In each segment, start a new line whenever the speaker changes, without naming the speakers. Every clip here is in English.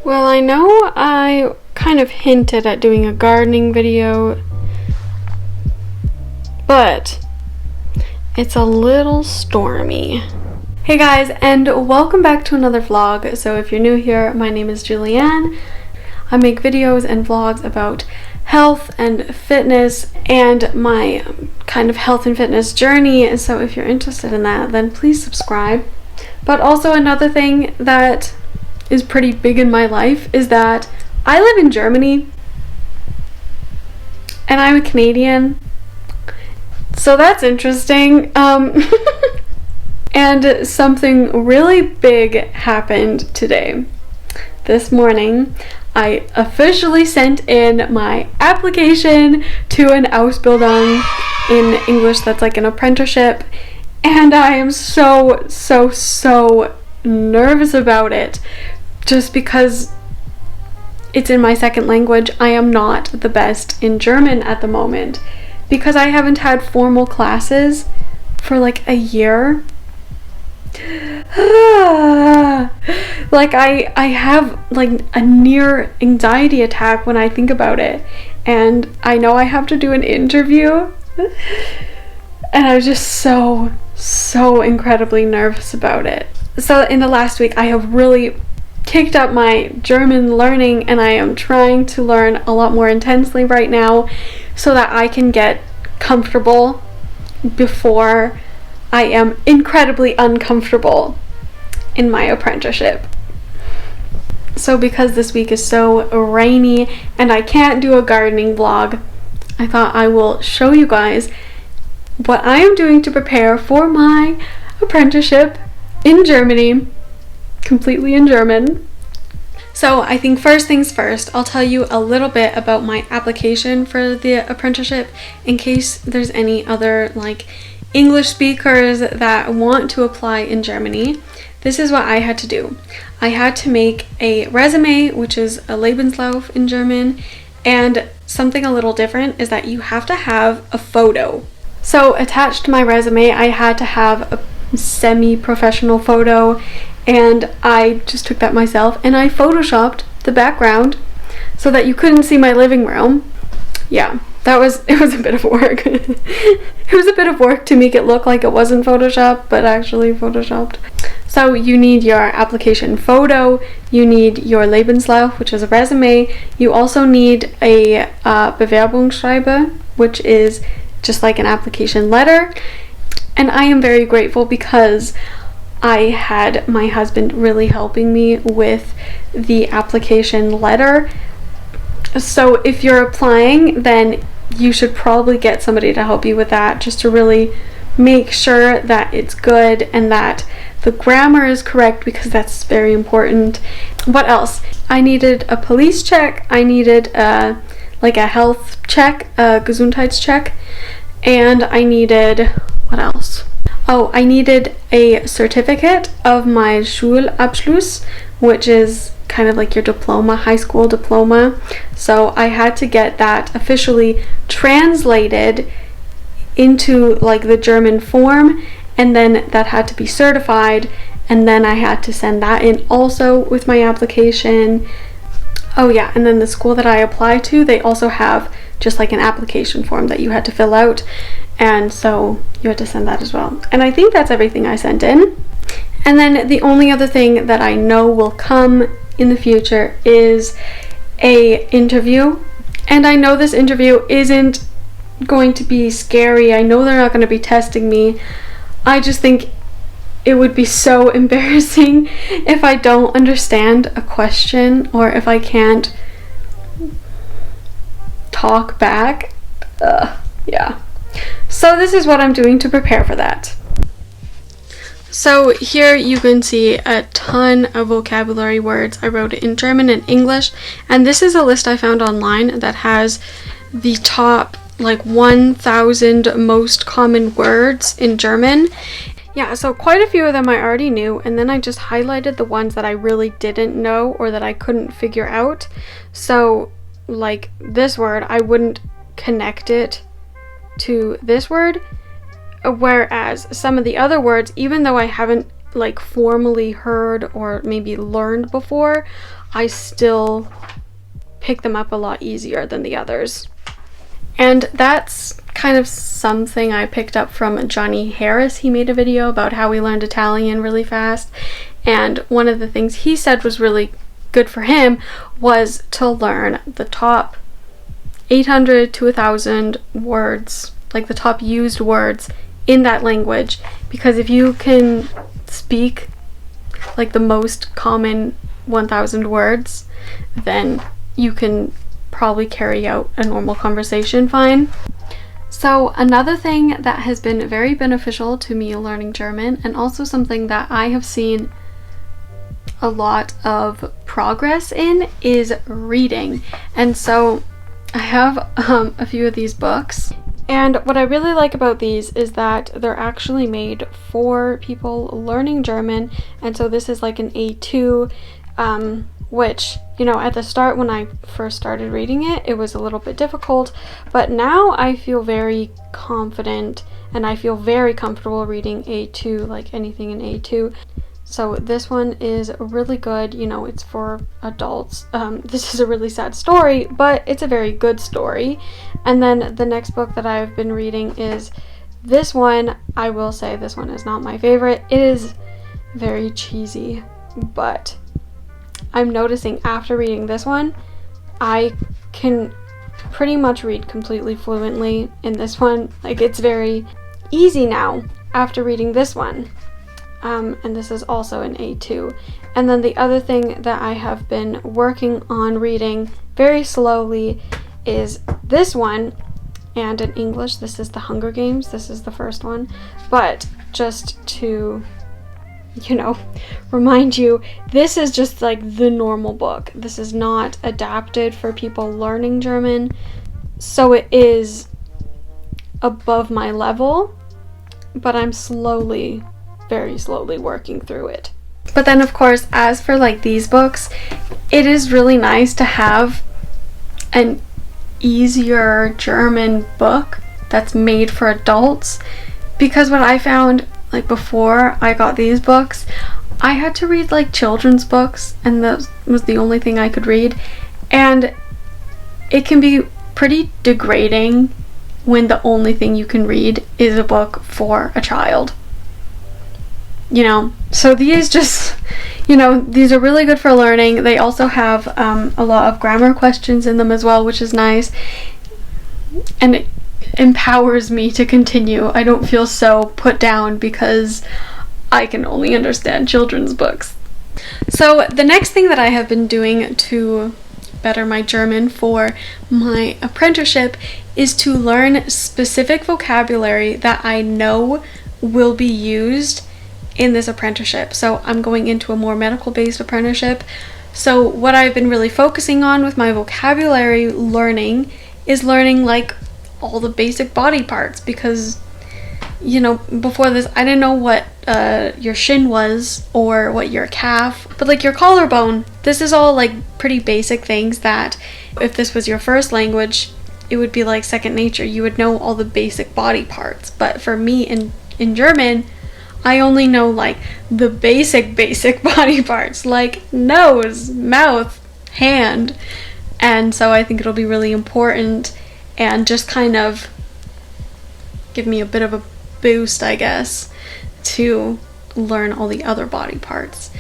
Well, I know I kind of hinted at doing a gardening video, but it's a little stormy. Hey guys, and welcome back to another vlog. So if you're new here, my name is Julianne. I make videos and vlogs about health and fitness and my kind of health and fitness journey. And so if you're interested in that, then please subscribe. But also another thing that is pretty big in my life is that I live in Germany and I'm a Canadian. So that's interesting. And something really big happened today. This morning, I officially sent in my application to an Ausbildung. In English, that's like an apprenticeship. And I am so nervous about it. Just because it's in my second language. I am not the best in German at the moment. Because I haven't had formal classes for like a year. Like I have like a near anxiety attack when I think about it, and I know I have to do an interview and I was just so incredibly nervous about it. So in the last week I have really kicked up my German learning, and I am trying to learn a lot more intensely right now so that I can get comfortable before I am incredibly uncomfortable in my apprenticeship. So because this week is so rainy and I can't do a gardening vlog, I thought I will show you guys what I am doing to prepare for my apprenticeship in Germany, completely in German. So I think first things first, I'll tell you a little bit about my application for the apprenticeship in case there's any other like English speakers that want to apply in Germany. This is what I had to do. I had to make a resume, which is a Lebenslauf in German, and something a little different is that you have to have a photo. So attached to my resume, I had to have a semi-professional photo, and I just took that myself and I photoshopped the background so that you couldn't see my living room. Yeah. It was a bit of work. It was a bit of work to make it look like it wasn't Photoshopped, but actually Photoshopped. So you need your application photo, you need your Lebenslauf, which is a resume, you also need a Bewerbungsschreiben, which is just like an application letter. And I am very grateful because I had my husband really helping me with the application letter. So if you're applying, then you should probably get somebody to help you with that, just to really make sure that it's good and that the grammar is correct, because that's very important. What else? I needed a police check, I needed like a health check, a Gesundheitscheck, and I needed, what else? Oh, I needed a certificate of my Schulabschluss, which is kind of like your diploma, high school diploma. So I had to get that officially translated into like the German form, and then that had to be certified, and then I had to send that in also with my application. Oh yeah, and then the school that I applied to, they also have just like an application form that you had to fill out, and so you had to send that as well. And I think that's everything I sent in. And then the only other thing that I know will come in the future is a interview, and I know this interview isn't going to be scary. I know they're not going to be testing me. I just think it would be so embarrassing if I don't understand a question or if I can't talk back. Yeah. So this is what I'm doing to prepare for that. So here you can see a ton of vocabulary words. I wrote it in German and English, and this is a list I found online that has the top like 1,000 most common words in German. Yeah, so quite a few of them I already knew, and then I just highlighted the ones that I really didn't know or that I couldn't figure out. So like this word, I wouldn't connect it to this word. Whereas some of the other words, even though I haven't like formally heard or maybe learned before, I still pick them up a lot easier than the others. And that's kind of something I picked up from Johnny Harris. He made a video about how he learned Italian really fast, and one of the things he said was really good for him was to learn the top 800 to 1,000 words, like the top used words in that language, because if you can speak like the most common 1,000 words, then you can probably carry out a normal conversation fine. So another thing that has been very beneficial to me learning German, and also something that I have seen a lot of progress in, is reading. And so I have a few of these books, and what I really like about these is that they're actually made for people learning German. And so this is like an A2, which, you know, at the start when I first started reading it, it was a little bit difficult, but now I feel very confident and I feel very comfortable reading A2, like anything in A2. So this one is really good. You know, it's for adults. This is a really sad story, but it's a very good story. And then the next book that I've been reading is this one. I will say this one is not my favorite. It is very cheesy, but I'm noticing after reading this one, I can pretty much read completely fluently in this one. Like, it's very easy now after reading this one. And this is also an A2. And then the other thing that I have been working on reading very slowly is this one. And in English, this is The Hunger Games. This is the first one. But just to, you know, remind you, this is just like the normal book. This is not adapted for people learning German. So it is above my level, but I'm slowly, very slowly working through it. But then of course, as for like these books, it is really nice to have an easier German book that's made for adults, because what I found, like before I got these books, I had to read like children's books, and that was the only thing I could read, and it can be pretty degrading when the only thing you can read is a book for a child. You know, so these just, you know, these are really good for learning. They also have a lot of grammar questions in them as well, which is nice, and it empowers me to continue. I don't feel so put down because I can only understand children's books. So the next thing that I have been doing to better my German for my apprenticeship is to learn specific vocabulary that I know will be used in this apprenticeship. So I'm going into a more medical based apprenticeship. So what I've been really focusing on with my vocabulary learning is learning like all the basic body parts, because, you know, before this I didn't know what your shin was or what your calf, but like your collarbone, this is all like pretty basic things that if this was your first language, it would be like second nature. You would know all the basic body parts. But for me in German, I only know like the basic body parts, like nose, mouth, hand. And so I think it'll be really important and just kind of give me a bit of a boost, I guess, to learn all the other body parts.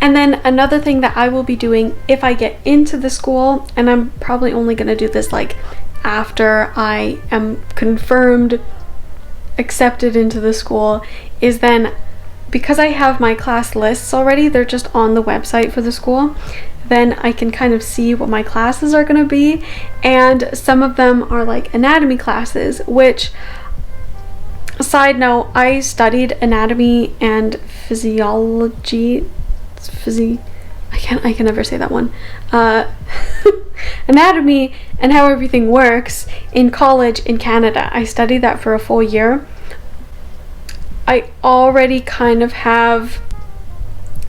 And then another thing that I will be doing if I get into the school, and I'm probably only going to do this like after I am confirmed accepted into the school, is then, because I have my class lists already, they're just on the website for the school, then I can kind of see what my classes are going to be. And some of them are like anatomy classes, which, side note, I studied anatomy and physiology. I can never say that one. Anatomy and how everything works in college in Canada. I studied that for a full year. I already kind of have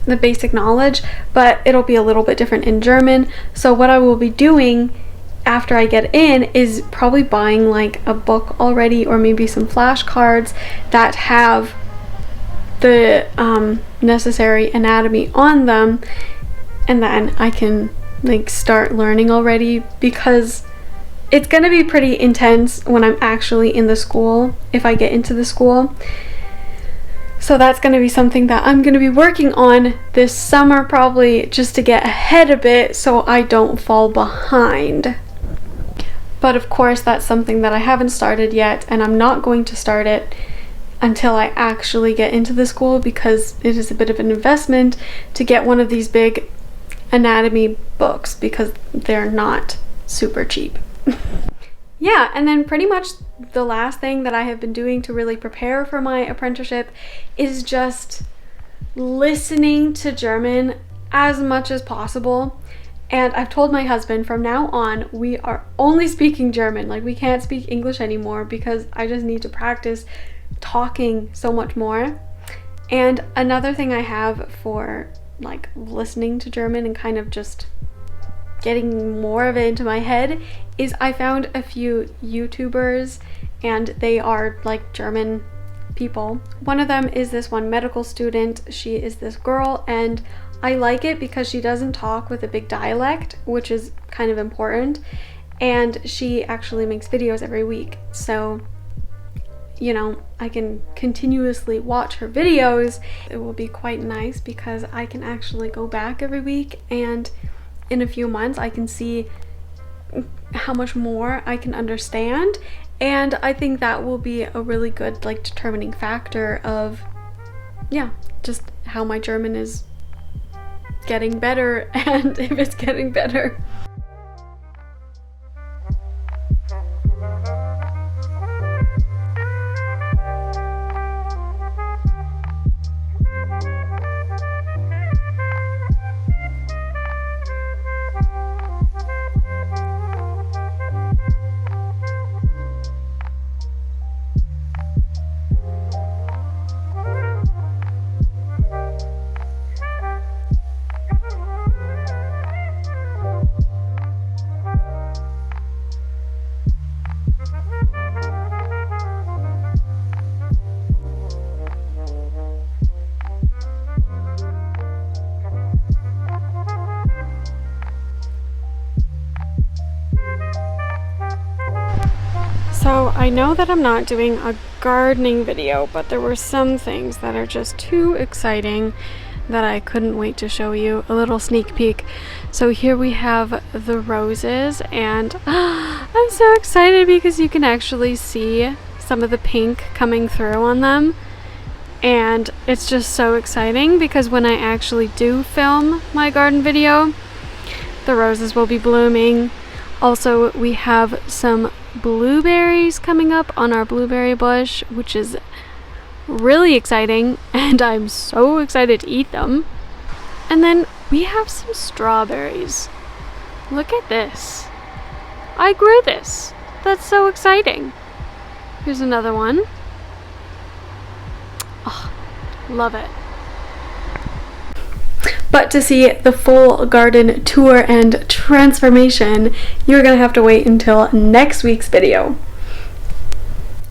the basic knowledge, but it'll be a little bit different in German. So what I will be doing after I get in is probably buying like a book already, or maybe some flashcards that have the necessary anatomy on them, and then I can like start learning already, because it's gonna be pretty intense when I'm actually in the school, if I get into the school. So that's gonna be something that I'm gonna be working on this summer, probably, just to get ahead a bit so I don't fall behind. But of course, that's something that I haven't started yet, and I'm not going to start it until I actually get into the school, because it is a bit of an investment to get one of these big anatomy books, because they're not super cheap. Yeah, and then pretty much the last thing that I have been doing to really prepare for my apprenticeship is just listening to German as much as possible. And I've told my husband from now on we are only speaking German. Like, we can't speak English anymore, because I just need to practice talking so much more. And another thing I have for like listening to German and kind of just getting more of it into my head is I found a few YouTubers, and they are like German people. One of them is this one medical student. She is this girl, and I like it because she doesn't talk with a big dialect, which is kind of important, and she actually makes videos every week. So, you know, I can continuously watch her videos. It will be quite nice because I can actually go back every week, and in a few months I can see how much more I can understand, and I think that will be a really good like determining factor of, yeah, just how my German is getting better and if it's getting better. So I know that I'm not doing a gardening video, but there were some things that are just too exciting that I couldn't wait to show you. A little sneak peek. So here we have the roses, and I'm so excited because you can actually see some of the pink coming through on them. And it's just so exciting because when I actually do film my garden video, the roses will be blooming. Also, we have some blueberries coming up on our blueberry bush, which is really exciting, and I'm so excited to eat them. And then we have some strawberries. Look at this. I grew this. That's so exciting. Here's another one. Oh, love it. But to see the full garden tour and transformation, you're gonna have to wait until next week's video.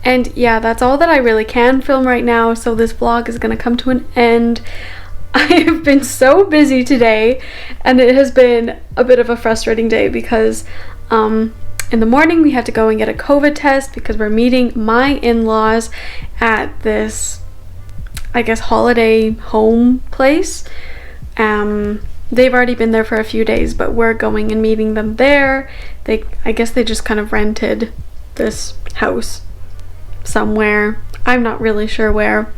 And yeah, that's all that I really can film right now, so this vlog is gonna come to an end. I have been so busy today, and it has been a bit of a frustrating day because in the morning we had to go and get a COVID test because we're meeting my in-laws at this, I guess, holiday home place. They've already been there for a few days, but we're going and meeting them there. I guess they just kind of rented this house somewhere. I'm not really sure where.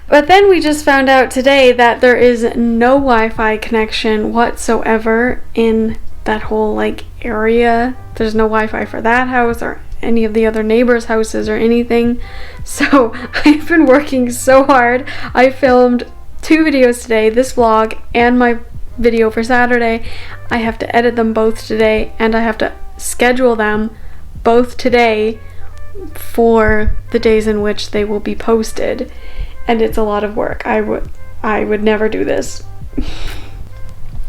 But then we just found out today that there is no Wi-Fi connection whatsoever in that whole like area. There's no Wi-Fi for that house or any of the other neighbors' houses or anything. So I've been working so hard. I filmed 2 videos today, this vlog and my video for Saturday. I have to edit them both today, and I have to schedule them both today for the days in which they will be posted, and it's a lot of work. I would never do this.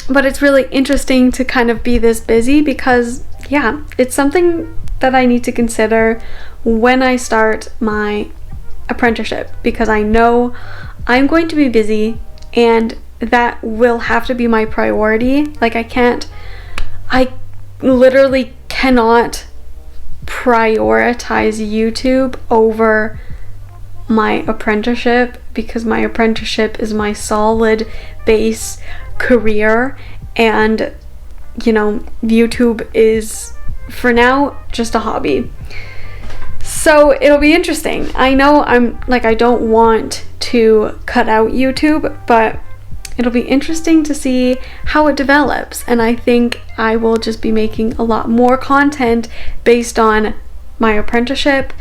But it's really interesting to kind of be this busy because, yeah, it's something that I need to consider when I start my apprenticeship, because I know I'm going to be busy, and that will have to be my priority. Like I literally cannot prioritize YouTube over my apprenticeship, because my apprenticeship is my solid base career, and you know, YouTube is for now just a hobby. So it'll be interesting. I know I don't want to cut out YouTube, but it'll be interesting to see how it develops, and I think I will just be making a lot more content based on my apprenticeship,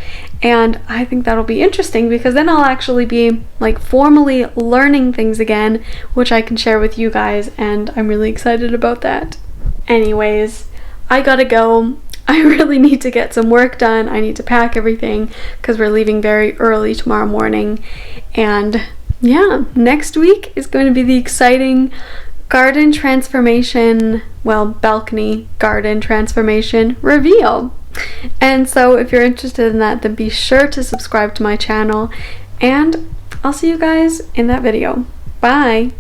and I think that'll be interesting because then I'll actually be like formally learning things again, which I can share with you guys, and I'm really excited about that. Anyways, I gotta go. I really need to get some work done. I need to pack everything because we're leaving very early tomorrow morning, and yeah, next week is going to be the exciting garden transformation, well, balcony garden transformation reveal. And so if you're interested in that, then be sure to subscribe to my channel, and I'll see you guys in that video. Bye!